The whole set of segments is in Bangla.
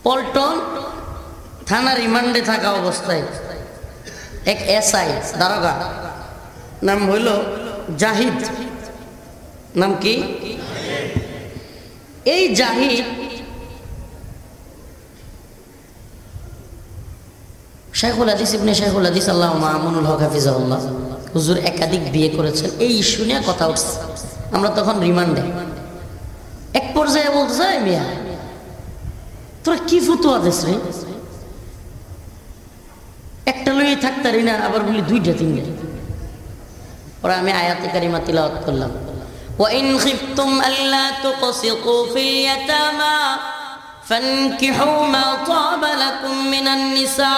পল্টন থানা রিমান্ডে থাকা অবস্থায় এক এসআই দারোগা, নাম হইল জাহিদ। নাম কি? এই জাহিদ শাইখুল হাদিস ইবনে শাইখুল হাদিস আল্লাহুম্মা মা'মুনুল হক হাফিজাহুল্লাহ হুজুর একাধিক বিয়ে করেছেন। এই ইস্যু নিয়ে কথা উঠছে। আমরা তখন রিমান্ডে। এক পর্যায়ে বলতে চাই, মিয়া তোরা কি ফতোয়া দিস রে? একটা লইয়ে থাকতারি না, আবার বলি দুইটা তিনটা। পরে আমি আয়াতে কারিমা তিলাওয়াত করলাম, ওয়া ইন খিফতুম আল্লা তুকসিতু ফিল ইয়াতামা ফানকিহু মা তাবা লাকুম মিনান নিসা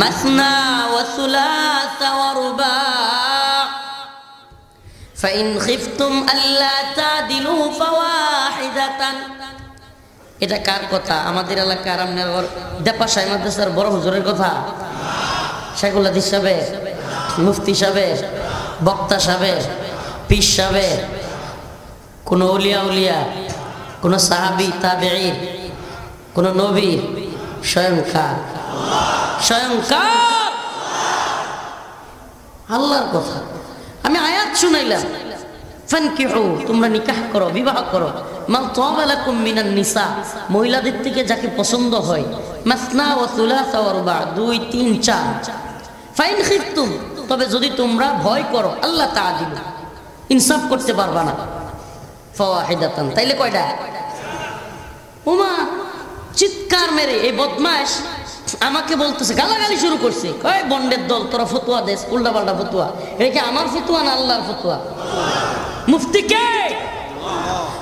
মাসনা ওয়া সুলাসা ওয়া রুবা ফাইন খিফতুম আল্লা তাদিলু ফাওয়াহিদাতান। এটা কার কথা? আমাদের এলাকার আপনার দেপাশাই মাদ্রাসার বড় হুজুরের কথা, শাইখুল হাদিস সাহেব, মুফতি সাহেব, বক্তা সাহেব, পীর সাহেব, কোন ওলিয়া উলিয়া, কোন সাহাবী তাবেঈন, কোন নবী? স্বয়ংকার স্বয়ংকার আল্লাহর কথা। আমি আয়াত শুনাইলাম, ফানকিহু, তোমরা নিকাহ করো, বিবাহ করো, মা তাবা লাকুম মিনান নিসা, মহিলাদের থেকে যাকে পছন্দ হয়, মাসনা ওয়া সুলাসা ওয়া রুবা, 2 3 4। ফাইন খিফতুম, তবে যদি তোমরা ভয় করো, আল্লাহ তাআদিলু, ইনসাফ করতে পারবা না, ফাওয়াহিদাতান, তাইলে কয়টা? ওমা চিৎকার মেরে এই বদমাশ আমাকে বলতেছে, গালাগালি শুরু করছে, কয় বন্ডের দল, তোরা ফতোয়া দেস, উল্টা পাল্টা ফতোয়া। এটা কি আমার ফতোয়া না আল্লাহর ফতোয়া? মুফতি কে?